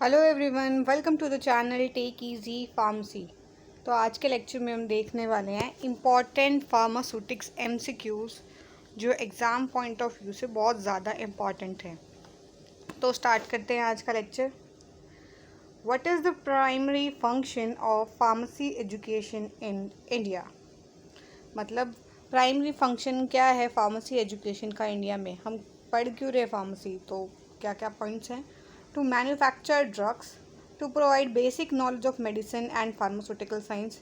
Hello everyone, welcome to the channel tech easy pharmacy. तो आज के लेक्चर में हम देखने वाले हैं इम्पॉर्टेंट फार्मास्यूटिक्स एमसीक्यूज़ जो एग्ज़ाम पॉइंट ऑफ व्यू से बहुत ज़्यादा इम्पॉर्टेंट है। तो स्टार्ट करते हैं आज का lecture. What is the primary function of pharmacy education in India. मतलब प्राइमरी फंक्शन क्या है फार्मेसी एजुकेशन का इंडिया में, हम पढ़ क्यों रहे फार्मेसी, तो क्या क्या पॉइंट्स हैं। To manufacture drugs, to provide basic knowledge of medicine and pharmaceutical science,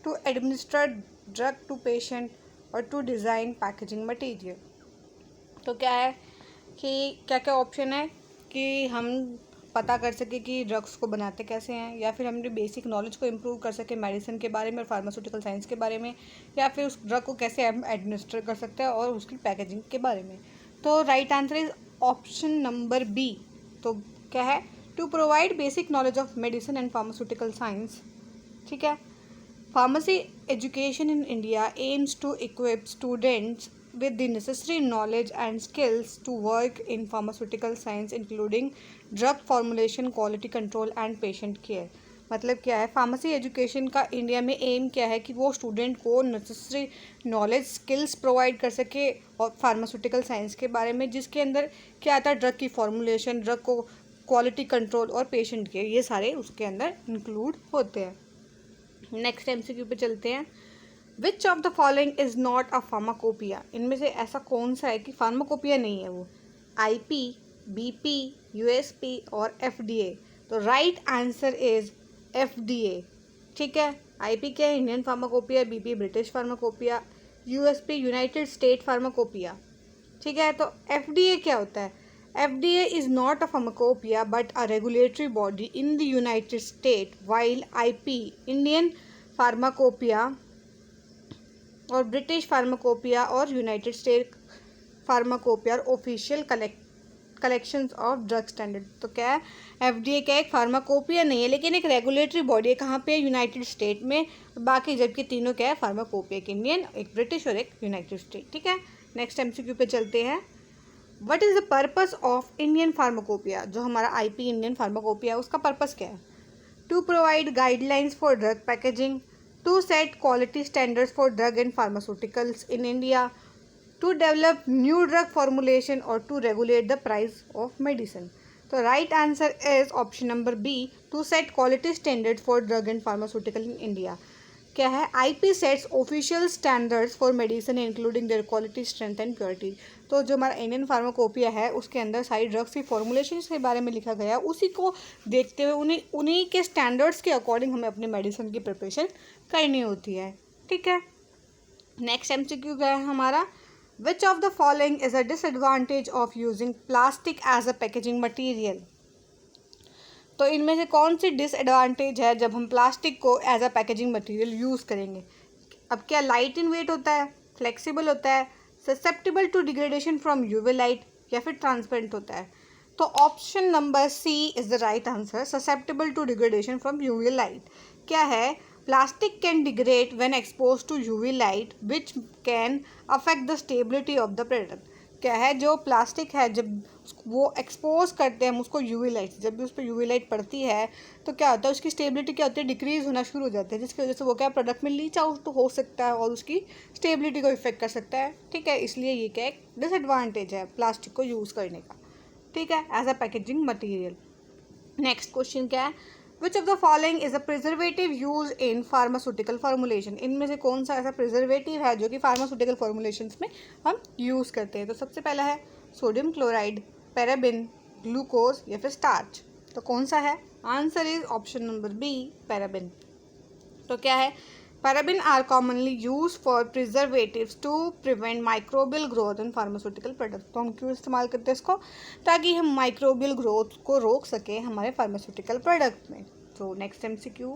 to administer drug to patient और टू डिज़ाइन पैकेजिंग मटेरियल। तो क्या है कि क्या क्या ऑप्शन है कि हम पता कर सके कि ड्रग्स को बनाते कैसे हैं, या फिर हमने बेसिक नॉलेज को इम्प्रूव कर सके मेडिसिन के बारे में और फार्मास्यूटिकल साइंस के बारे में, या फिर उस ड्रग को कैसे हम एडमिनिस्टर कर सकते हैं और उसकी पैकेजिंग के बारे में। तो right answer is option number B. तो क्या है, to provide basic knowledge of medicine and pharmaceutical science. ठीक है। Pharmacy education in India aims to equip students with the necessary knowledge and skills to work in pharmaceutical science including drug formulation, quality control and patient care। मतलब क्या है, pharmacy education का India में M क्या है कि वो student को नेसेसरी नॉलेज स्किल्स प्रोवाइड कर सके और फार्मास्यूटिकल साइंस के बारे में, जिसके अंदर क्या आता है, ड्रग की फॉर्मुलेशन, ड्रग को क्वालिटी कंट्रोल और पेशेंट केयर, ये सारे उसके अंदर इंक्लूड होते हैं। नेक्स्ट एमसीक्यू पे चलते हैं। विच of the following is not a pharmacopoeia. इनमें से ऐसा कौन सा है कि फार्माकोपिया नहीं है वो। आईपी, बीपी, यूएसपी और एफडीए। तो राइट आंसर इज एफडीए। ठीक है। आईपी क्या है, Indian pharmacopoeia, BP British pharmacopoeia, USP United state pharmacopoeia. ठीक है। तो एफडीए क्या होता है, FDA is not a pharmacopoeia but a regulatory body in the United state, while IP Indian pharmacopoeia और ब्रिटिश फार्माकोपिया और यूनाइटेड स्टेट फार्माकोपिया और official collections of drug standard. तो क्या है, एफडीए क्या, एक फार्माकोपिया नहीं है लेकिन एक रेगुलेटरी बॉडी है। कहाँ पे, यूनाइटेड स्टेट में। बाकी जबकि तीनों क्या है, फार्माकोपिया, एक इंडियन, एक ब्रिटिश और एक यूनाइटेड स्टेट। ठीक है। नेक्स्ट एमसीक्यू पे चलते हैं। What is the purpose of Indian pharmacopoeia. जो हमारा आईपी इंडियन फार्माकोपिया, उसका पर्पस क्या है। To provide guidelines for drug packaging, to set quality standards for drug and pharmaceuticals in India, to develop new drug formulation or to regulate the price of medicine। तो right answer is option number B, to set quality standards for drug and pharmaceutical in India। क्या है, IP sets official standards for medicine including there quality, strength and purity. तो जो हमारा Indian pharmacopoeia है उसके अंदर सारी ड्रग्स की फॉर्मुलेशन के बारे में लिखा गया है, उसी को देखते हुए उन्हीं के स्टैंडर्ड्स के अकॉर्डिंग हमें अपनी मेडिसिन की प्रिपरेशन करनी होती है। ठीक है। नेक्स्ट एमसीक्यू क्या है हमारा, which of the following is a disadvantage of using plastic as a packaging material. तो इनमें से कौन सी डिसएडवांटेज है जब हम प्लास्टिक को as a packaging material use करेंगे। अब क्या, लाइट इन वेट होता है, फ्लेक्सिबल होता है, susceptible to degradation from UV light, या फिर ट्रांसपेरेंट होता है। तो option number C is the right answer, susceptible to degradation from UV light. क्या है, plastic can degrade when expose to UV light which can affect the stability of the product. क्या है, जो प्लास्टिक है जब वो एक्सपोज करते हैं हम उसको यूवी लाइट, जब भी उस पर यूवी लाइट पड़ती है तो क्या होता है, उसकी स्टेबिलिटी क्या होती है, डिक्रीज होना शुरू हो जाती है, जिसकी वजह से वो क्या प्रोडक्ट में लीच आउट तो हो सकता है और उसकी स्टेबिलिटी को इफेक्ट कर सकता है। ठीक है। इसलिए ये क्या एक डिसएडवांटेज है प्लास्टिक को यूज़ करने का। ठीक है, as a packaging material. Next question क्या है, which of the following is a preservative use in pharmaceutical formulation. इनमें से कौन सा ऐसा प्रिजर्वेटिव है जो कि फार्मास्यूटिकल फॉर्मुलेशंस में हम यूज़ करते हैं। तो सबसे पहला है सोडियम क्लोराइड, पैराबिन, ग्लूकोज या फिर स्टार्च। तो कौन सा है, answer is option number B, paraben. तो क्या है, paraben are commonly use for preservatives to prevent microbial growth in pharmaceutical product. तो हम क्यों इस्तेमाल करते हैं इसको, ताकि हम माइक्रोबियल ग्रोथ को रोक सकें हमारे फार्मास्यूटिकल प्रोडक्ट में। तो next MCQ,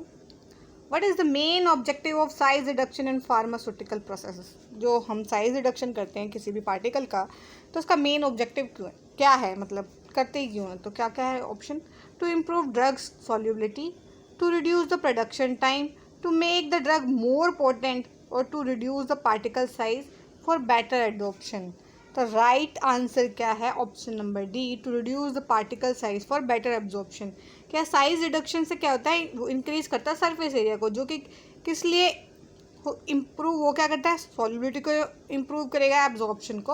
what is the main objective of size reduction in pharmaceutical process. जो हम साइज रिडक्शन करते हैं किसी भी पार्टिकल का, तो उसका मेन ऑब्जेक्टिव क्यों है, क्या है, मतलब करते ही क्यों है। तो क्या क्या है option, to improve drugs solubility, to reduce the production time, to make the drug more potent or to reduce the particle size for better adsorption। तो राइट आंसर क्या है? Option number D, to reduce the particle size for better absorption. क्या size reduction से क्या होता है? वो increase करता है सरफेस एरिया को, जो कि किस लिए इम्प्रूव, वो क्या करता है? सॉल्युबिलिटी को इम्प्रूव करेगा, एब्जॉर्प्शन को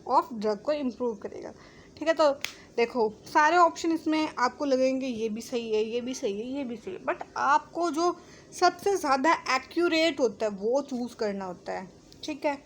ऑफ ड्रग को इम्प्रूव करेगा। ठीक है, तो देखो सारे ऑप्शन इसमें आपको लगेंगे ये भी सही है, ये भी सही है, ये भी सही है, बट आपको जो सबसे ज़्यादा एक्यूरेट होता है वो चूज़ करना होता है। ठीक है,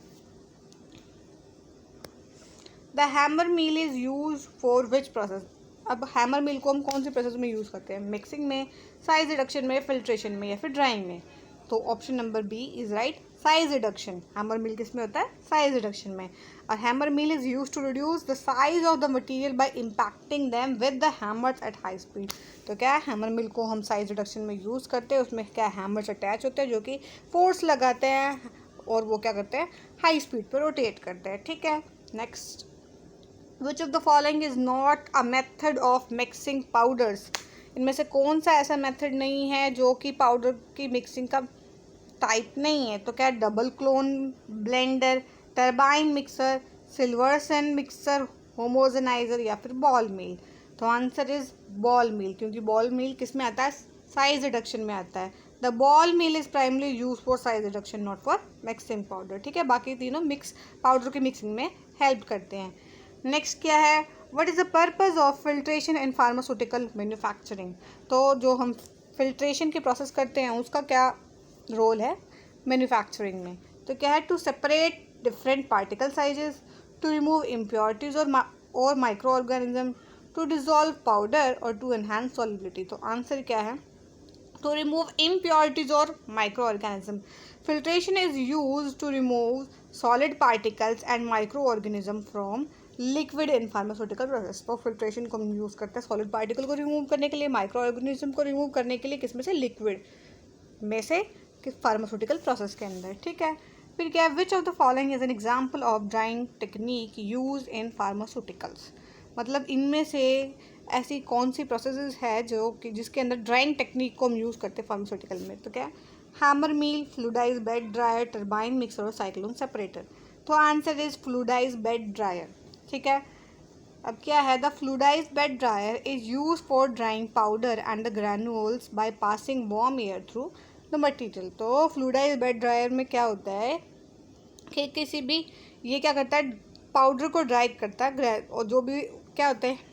the hammer mill is use for which process? अब हैमर मिल को हम कौन सी प्रोसेस में यूज़ करते हैं? मिक्सिंग में, साइज रिडक्शन में, फिल्ट्रेशन में, या फिर ड्राइंग में? तो option number B is right, size reduction. Hammer mill किस में होता है? साइज रिडक्शन में। और hammer mill is use to reduce the size of the material by impacting them with the hammers at high speed. तो क्या है, hammer mill को हम साइज रिडक्शन में यूज़ करते हैं, उसमें क्या हैमर्स अटैच होते हैं जो कि फोर्स लगाते हैं और वो क्या करते हैं? हाई स्पीड पर रोटेट करते हैं। ठीक है, next, which of the following is not a method of mixing powders? इनमें से कौन सा ऐसा मेथड नहीं है जो कि पाउडर की मिक्सिंग का टाइप नहीं है? तो क्या double cone blender, turbine mixer, Silverson mixer, homogeniser, या फिर बॉल मिल? तो आंसर इज बॉल मिल, क्योंकि बॉल मिल किस में आता है? साइज रिडक्शन में आता है। The ball mill is primarily use for size reduction, not for mixing powder. ठीक है, बाकी तीनों मिक्स पाउडर की मिक्सिंग में हेल्प करते हैं। नेक्स्ट क्या है, what is the purpose of filtration in pharmaceutical manufacturing? तो जो हम फिल्ट्रेशन की प्रोसेस करते हैं उसका क्या रोल है मैन्युफैक्चरिंग में? तो क्या है, to separate different particle sizes, to remove impurities और microorganism, to dissolve powder, और टू एनहांस सॉल्युबिलिटी? तो आंसर क्या है? to remove impurities or microorganisms. Filtration is used to remove solid particles and microorganisms from liquid in pharmaceutical process. तो filtration को हम use करते हैं सॉलिड पार्टिकल को रिमूव करने के लिए, माइक्रो ऑर्गेनिज्म को रिमूव करने के लिए, किस में से? लिक्विड में से, किस फार्मास्यूटिकल प्रोसेस के अंदर। ठीक है, फिर क्या है, which of the following is an example of drawing technique use in pharmaceuticals? मतलब इनमें से ऐसी कौन सी प्रोसेसेस है जो कि जिसके अंदर ड्राइंग टेक्निक को हम यूज़ करते हैं फार्मास्यूटिकल में? तो क्या है, hammer mill, fluidise bed dryer, turbine mixer और साइक्लोन सेपरेटर? तो answer is fluidise bed dryer. ठीक है, अब क्या है, the fluidise bed dryer is use for drawing powder and the granules by passing warm air through the material. तो fluidise bed dryer में क्या होता है कि किसी भी, ये क्या करता है, पाउडर को ड्राई करता है, और जो भी क्या होते हैं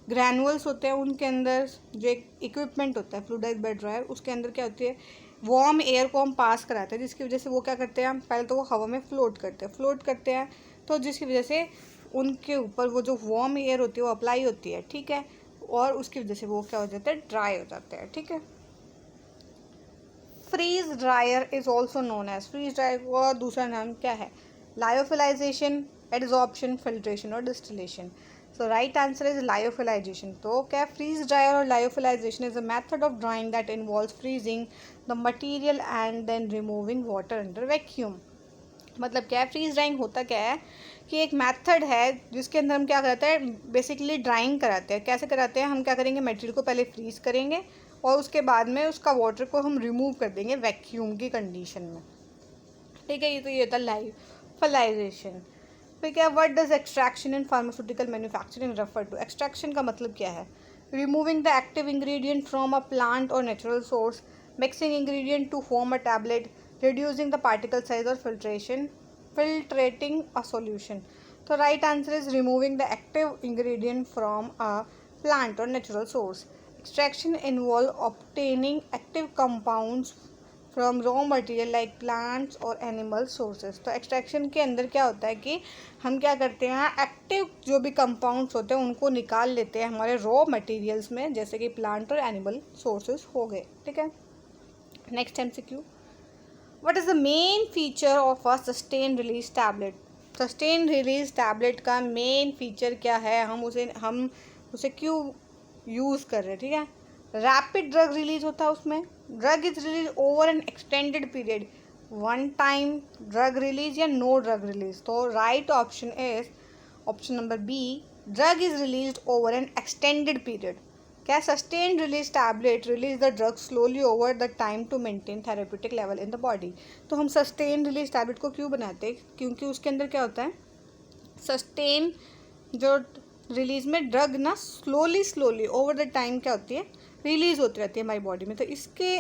ग्रैनुअल्स होते हैं उनके अंदर जो एक इक्विपमेंट होता है फ्लूडाइज बेड ड्रायर, उसके अंदर क्या होती है, वार्म एयर को हम पास कराते हैं, जिसकी वजह से वो क्या करते हैं, पहले तो वो हवा में फ्लोट करते हैं, तो जिसकी वजह से उनके ऊपर वो जो वार्म एयर होती है वो अप्लाई होती है। ठीक है, और उसकी वजह से वो क्या हो जाता है, ड्राई हो जाते हैं। ठीक है, freeze dryer is also known as, freeze dryer का दूसरा नाम क्या है? लायोफिलाइजेशन, एडजॉर्प्शन, फिल्ट्रेशन और distillation. So right answer is lyophilization. तो क्या, फ्रीज ड्रायर और lyophilization is a method of drying that involves freezing the material and then removing water under vacuum. मतलब क्या है, फ्रीज ड्राइंग होता क्या है कि एक मेथड है जिसके अंदर हम क्या करते हैं, बेसिकली ड्राइंग कराते हैं। कैसे कराते हैं, हम क्या करेंगे, मटेरियल को पहले फ्रीज करेंगे और उसके बाद में उसका वाटर को हम रिमूव कर देंगे वैक्यूम की कंडीशन में। ठीक है, ये तो ये होता है लायोफिलाइजेशन। फिर क्या, what does extraction in pharmaceutical manufacturing refer to? Extraction का मतलब क्या है? Removing the active ingredient from a plant और natural source, mixing ingredient to form a tablet, reducing the particle size, or filtrating a solution. So right answer is removing the active ingredient from a plant or natural source. Extraction involve obtaining active compounds from raw material like plants और animal sources. तो extraction के अंदर क्या होता है कि हम क्या करते हैं, एक्टिव जो भी कंपाउंड्स होते हैं उनको निकाल लेते हैं हमारे रॉ मटेरियल्स में, जैसे कि प्लांट और एनिमल सोर्सेज हो गए। ठीक है, next MCQ, what is the main feature of a sustain release tablet? Sustain release tablet का मेन फीचर क्या है, हम उसे क्यों यूज़ कर रहे हैं? ठीक है, रैपिड ड्रग रिलीज होता है उसमें, drug is release over an extended period, one time drug release या नो ड्रग रिलीज? तो right option is option number B, drug is release over an extended period. क्या, sustain release tablet release the drug slowly over the time to maintain therapeutic level in the body. तो हम sustain release tablet को क्यों बनाते हैं, क्योंकि उसके अंदर क्या होता है, सस्टेन जो रिलीज में ड्रग ना स्लोली ओवर द टाइम क्या होती है, रिलीज होती रहती है हमारी बॉडी में। तो इसके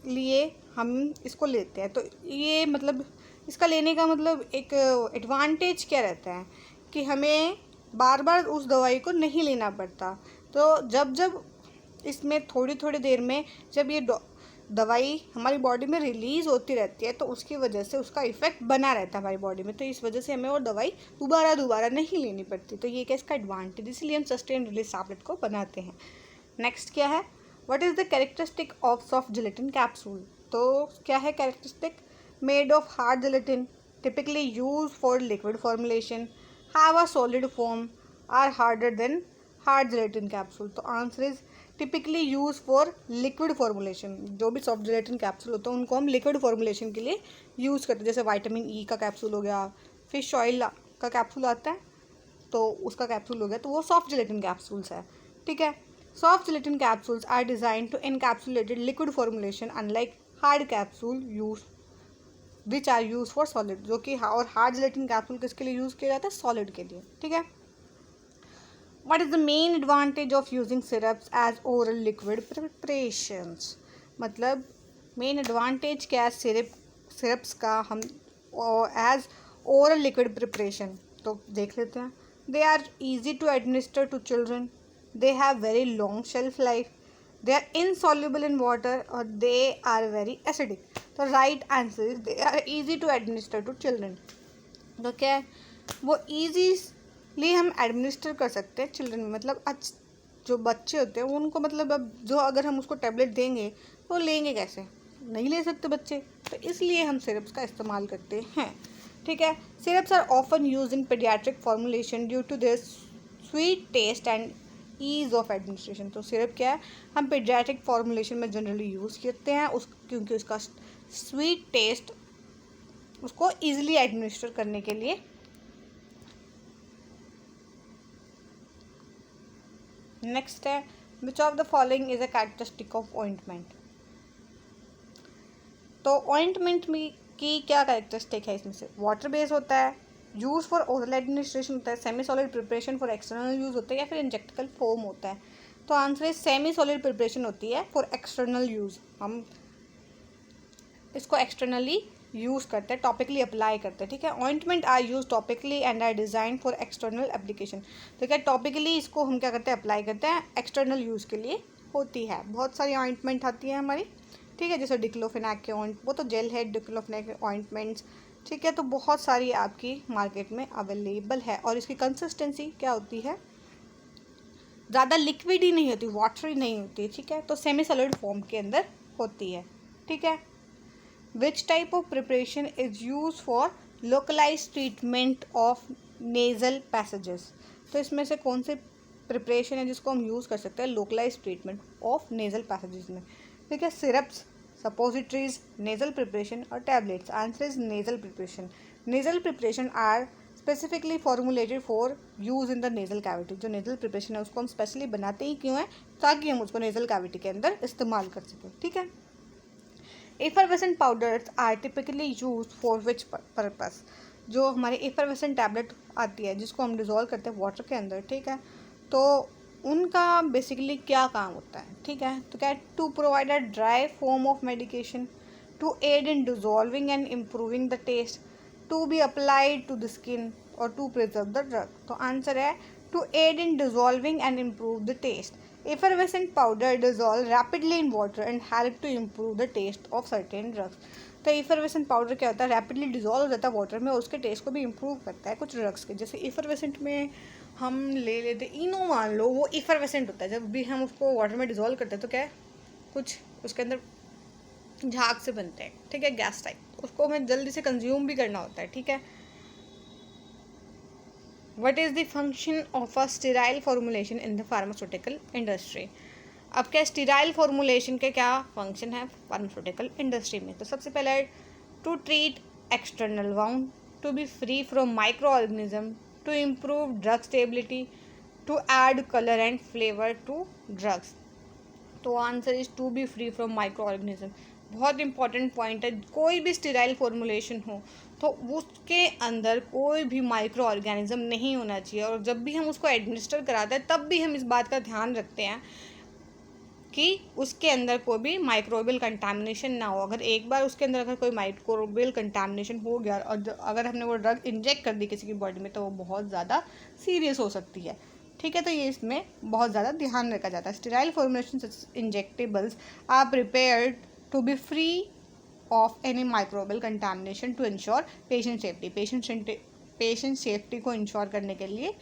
लिए हम इसको लेते हैं। तो ये मतलब इसका लेने का मतलब एक एडवांटेज क्या रहता है कि हमें बार बार उस दवाई को नहीं लेना पड़ता। तो जब जब इसमें थोड़ी थोड़ी देर में जब ये दवाई हमारी बॉडी में रिलीज़ होती रहती है तो उसकी वजह से उसका इफेक्ट बना रहता है हमारी बॉडी में। तो इस वजह से हमें वो दवाई दोबारा नहीं लेनी पड़ती। तो ये क्या इसका एडवांटेज, इसलिए हम सस्टेन रिलीज टैबलेट को बनाते हैं। नेक्स्ट क्या है, what is the characteristic of soft gelatin capsule. तो क्या है characteristic, made of hard gelatin, typically used for liquid formulation, have a solid form, are harder than hard gelatin capsule। तो answer is typically use for liquid formulation. जो भी soft gelatin capsule होता है उनको हम लिक्विड फॉर्मुलेशन के लिए use करते हैं। जैसे विटामिन ई का कैप्सूल हो गया, फिश ऑयल का कैप्सूल आता है तो उसका कैप्सूल हो गया, तो वो सॉफ्ट जिलेटिन कैप्सूल्स है। ठीक है, soft gelatin capsules are design to encapsulated liquid formulation unlike hard capsule use which are use for solid. जो कि और हार्ड जिलेटिन कैप्सूल किसके लिए यूज़ किया जाता है, सॉलिड के लिए। ठीक है, what is the main advantage of using syrups as oral liquid preparations. मतलब मेन एडवांटेज क्या है सिरप्स का हम एज ओरल लिक्विड प्रिपरेशन। तो देख लेते हैं। They are easy to administer to children, they have very long shelf life, they are insoluble in water और दे आर वेरी एसिडिक। तो right answer is they are easy to administer to children. तो क्या है, वो easily हम administer कर सकते हैं चिल्ड्रन में। मतलब जो बच्चे होते हैं उनको मतलब अब जो अगर हम उसको टैबलेट देंगे तो लेंगे कैसे, नहीं ले सकते बच्चे। तो इसलिए हम सिरप्स का इस्तेमाल करते हैं। ठीक है, syrups are often use in pediatric formulation due to their sweet taste and ease of administration. तो सिरप क्या है, हम पीडियाट्रिक फॉर्मुलेशन में जनरली यूज़ करते हैं क्योंकि उसका स्वीट टेस्ट उसको ईजिली एडमिनिस्टर करने के लिए। नेक्स्ट है, which of the following is a characteristic of ointment. तो ऑइंटमेंट में की क्या कैरेक्टरिस्टिक है, इसमें से वाटर बेस होता है, यूज फॉर ओरल एडमिनिस्ट्रेशन होता है, semi solid preparation for external use होता है, या फिर इंजेक्टेबल फोम होता है। तो आंसर है सेमी सॉलिड प्रिपरेशन होती है फॉर एक्सटर्नल यूज। हम इसको एक्सटर्नली यूज़ करते हैं, टॉपिकली अप्लाई करते हैं। ठीक है, ointment are use topically and are design for external application. तो क्या टॉपिकली इसको हम क्या करते हैं, अप्लाई करते हैं, एक्सटर्नल यूज़ के लिए होती है। बहुत सारी ऑइंटमेंट आती है हमारी। ठीक है, जैसे डिक्लोफेनाक के वो तो जेल है, डिक्लोफेनाक ऑइंटमेंट्स। ठीक है, तो बहुत सारी आपकी मार्केट में अवेलेबल है। और इसकी कंसिस्टेंसी क्या होती है, ज़्यादा लिक्विड ही नहीं होती, वाटरी नहीं होती। ठीक है, तो सेमी सॉलिड फॉर्म के अंदर होती है। ठीक है, which type of preparation is used for localized treatment of nasal passages। तो इसमें से कौन से प्रिपरेशन है जिसको हम यूज़ कर सकते हैं localize treatment of nasal passages में। ठीक है, सिरप्स, सपोजिटरीज, नेजल प्रिपरेशन और tablets. Answer is nasal preparation. Nasal preparation are specifically formulated for use in the nasal cavity. जो नेजल प्रिपरेशन है उसको हम स्पेशली बनाते ही क्यों है, ताकि हम उसको नेजल कैविटी के अंदर इस्तेमाल कर सकें। ठीक है, effervescent powders are typically use for which purpose. जो हमारी एफरवेसेंट टैबलेट आती है जिसको हम डिज़ोल्व करते हैं वाटर के अंदर। ठीक है, तो उनका बेसिकली क्या काम होता है। ठीक है, तो क्या, to provide a dry form of medication, to aid in dissolving and improving the taste, to be applied to the skin और टू प्रिजर्व द ड्रग। तो आंसर है to aid in dissolving and improve the taste. Effervescent powder dissolve rapidly in water and help to improve the taste of certain drugs। तो effervescent powder क्या होता है, rapidly dissolve हो जाता है water में और उसके टेस्ट को भी इम्प्रूव करता है कुछ ड्रग्स के। जैसे effervescent में हम ले लेते इनो, मान लो वो effervescent होता है। जब भी हम उसको वाटर में डिजॉल्व करते हैं तो क्या है, कुछ उसके अंदर झाग से बनते हैं। ठीक है, गैस टाइप, उसको हमें जल्दी से कंज्यूम भी करना होता है। ठीक है, What is the function of a sterile formulation in the pharmaceutical industry। अब क्या स्टीराइल फॉर्मुलेशन के क्या फंक्शन है फार्मास्यूटिकल इंडस्ट्री में। तो सबसे पहले to treat external wound, to be free from microorganism, to improve drug stability, to add colour and flavour to drugs. तो answer is to be free from microorganism. बहुत important point है। कोई भी sterile formulation हो तो उसके अंदर कोई भी माइक्रो ऑर्गेनिज्म नहीं होना चाहिए, और जब भी हम उसको एडमिनिस्टर कराते हैं तब भी हम इस बात का ध्यान रखते हैं कि उसके अंदर कोई भी माइक्रोबियल कंटामिनेशन ना हो। अगर एक बार उसके अंदर अगर कोई माइक्रोबियल कंटामिनेशन हो गया और अगर हमने वो ड्रग इंजेक्ट कर दी किसी की बॉडी में तो वो बहुत ज़्यादा सीरियस हो सकती है। ठीक है, तो ये इसमें बहुत ज़्यादा ध्यान रखा जाता है। Sterile formulation injectables are prepared to be free of any microbial contamination to ensure patient safety. Patient safety को इंश्योर करने के लिए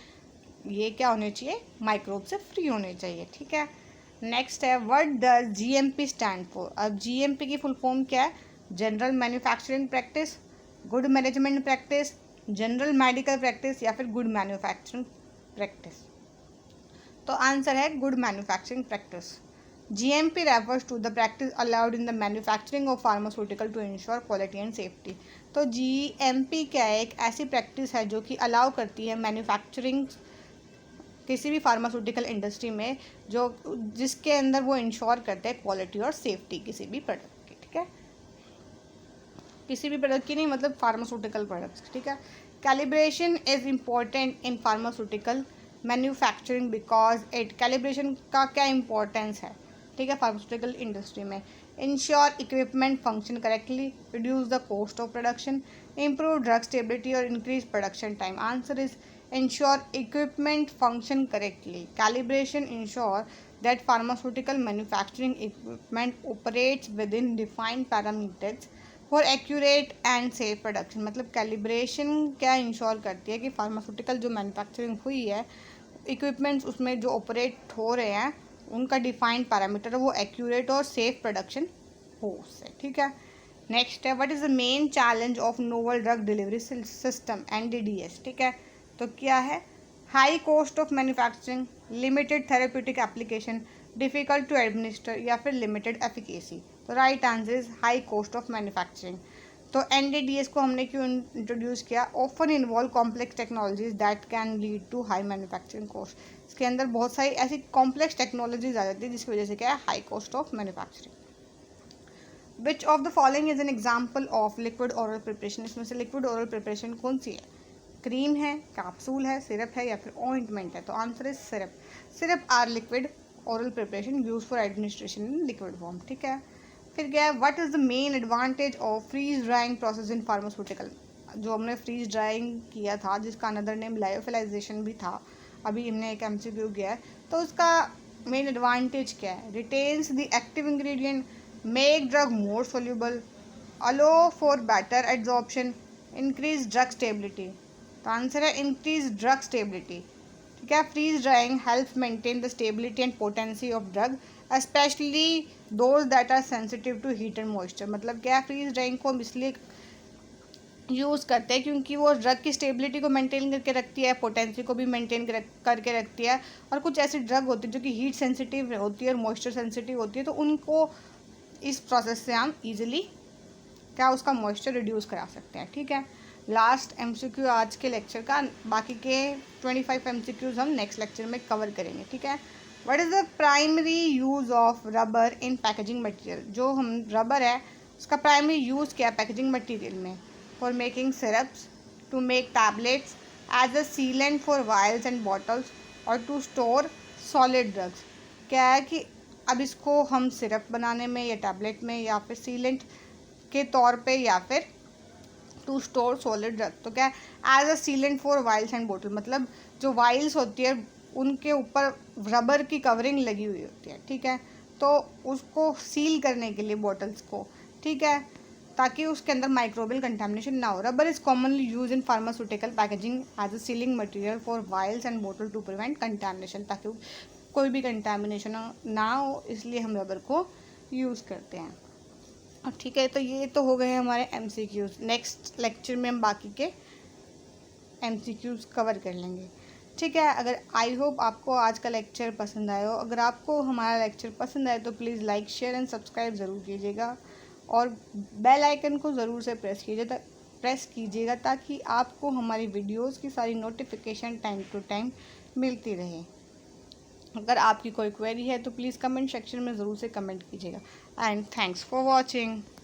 ये क्या होने चाहिए, माइक्रोब से फ्री होने चाहिए। ठीक है, नेक्स्ट है what does GMP stand for. अब जीएमपी की फुल फॉर्म क्या है, general manufacturing practice, good management practice, general medical practice या फिर गुड मैन्युफैक्चरिंग प्रैक्टिस। तो आंसर है good manufacturing practice. GMP refers to the practice allowed in the manufacturing of pharmaceutical to ensure quality and safety। तो GMP क्या है, एक ऐसी practice है जो कि अलाउ करती है मैन्युफैक्चरिंग किसी भी फार्मास्यूटिकल इंडस्ट्री में, जो जिसके अंदर वो इंश्योर करते हैं क्वालिटी और सेफ्टी किसी भी प्रोडक्ट की। ठीक है, किसी भी प्रोडक्ट की नहीं, मतलब फार्मास्यूटिकल प्रोडक्ट्स। ठीक है, calibration is important in pharmaceutical manufacturing because calibration का क्या इम्पोर्टेंस है। ठीक है, फार्मास्यूटिकल इंडस्ट्री में ensure equipment function correctly, reduce the cost of production, improve drug stability और increase production time. Answer is ensure equipment function correctly. Calibration ensure that pharmaceutical manufacturing equipment operates within defined parameters for accurate and safe production। मतलब calibration क्या ensure करती है कि pharmaceutical जो manufacturing हुई है, equipments उसमें जो ऑपरेट हो रहे हैं उनका डिफाइंड पैरामीटर है वो एक्यूरेट और सेफ प्रोडक्शन हो उससे। ठीक है, नेक्स्ट है what is the main challenge of novel drug delivery system NDDS। ठीक है, तो क्या है, high cost of manufacturing, limited therapeutic application, difficult to administer या फिर लिमिटेड एफिकेसी। तो right answer is high cost of manufacturing. तो NDDS को हमने क्यों इंट्रोड्यूस किया, often involve complex technologies that can lead to high manufacturing cost. इसके अंदर बहुत सारी ऐसी कॉम्प्लेक्स टेक्नोलॉजीज आ जाती है जिसकी वजह से क्या है, high cost of manufacturing. Which of the following is an example of liquid oral preparation. इसमें से लिक्विड ओरल प्रिपरेशन कौन सी है, क्रीम है, कैप्सूल है, सिरप है या फिर ऑइंटमेंट है। तो answer is syrup. Syrup are liquid oral preparation use for administration in liquid form. ठीक है, फिर क्या है, what is the main advantage of freeze drying process in pharmaceutical. जो हमने फ्रीज ड्राइंग किया था जिसका अनदर नेम लायोफिलाइजेशन भी था, अभी हमने एक MCQ किया है, तो उसका मेन एडवांटेज क्या है, retains the active ingredient, make drug more soluble, allow for better absorption, increase drug stability. तो आंसर है इंक्रीज ड्रग स्टेबिलिटी। ठीक है, freeze drying help maintain the stability and potency of drug specially those that are sensitive to heat and moisture. मतलब क्या, freeze drawing को हम इसलिए use करते हैं क्योंकि वो ड्रग की स्टेबिलिटी को मेंटेन करके रखती है, पोटेंसी को भी मेंटेन करके रखती है, और कुछ ऐसी ड्रग होती है जो कि हीट सेंसिटिव होती है और मॉइस्चर सेंसिटिव होती है, तो उनको इस प्रोसेस से हम इजीली क्या उसका मॉइस्चर रिड्यूस करा सकते हैं। ठीक है, लास्ट MCQ आज के लेक्चर का, बाकी के 25 MCQs हम नेक्स्ट लेक्चर में कवर करेंगे। ठीक है, what is the primary use of rubber in packaging material. जो हम रबर है उसका प्राइमरी यूज़ क्या है पैकेजिंग मटेरियल में, for making syrups, to make tablets, as a sealant for vials and bottles, और टू स्टोर सॉलिड ड्रग्स। क्या है कि अब इसको हम सिरप बनाने में या टैबलेट में या फिर सीलेंट के तौर पे या फिर टू स्टोर सॉलिड ड्रग। तो क्या है, as a sealant for vials and बोतल, मतलब जो वाइल्स होती है उनके ऊपर रबर की कवरिंग लगी हुई होती है। ठीक है, तो उसको सील करने के लिए बॉटल्स को, ठीक है, ताकि उसके अंदर माइक्रोबियल कंटामिनेशन ना हो। Rubber is commonly use in pharmaceutical packaging as a sealing material for vials and बोतल टू प्रिवेंट कंटामिनेशन, ताकि कोई भी कंटामिनेशन ना हो, इसलिए हम रबर को यूज़ करते हैं। ठीक है, तो ये तो हो गए हमारे MCQs। नेक्स्ट लेक्चर में हम बाकी के MCQs कवर कर लेंगे। ठीक है, अगर आई होप आपको आज का लेक्चर पसंद आया हो। अगर आपको हमारा लेक्चर पसंद आए तो please like share and subscribe ज़रूर कीजिएगा, और बेल आइकन को ज़रूर से प्रेस कीजिएगा ताकि आपको हमारी वीडियोज़ की सारी नोटिफिकेशन टाइम टू टाइम मिलती रहे। अगर आपकी कोई क्वेरी है तो प्लीज़ कमेंट सेक्शन में ज़रूर से कमेंट कीजिएगा। And thanks for watching.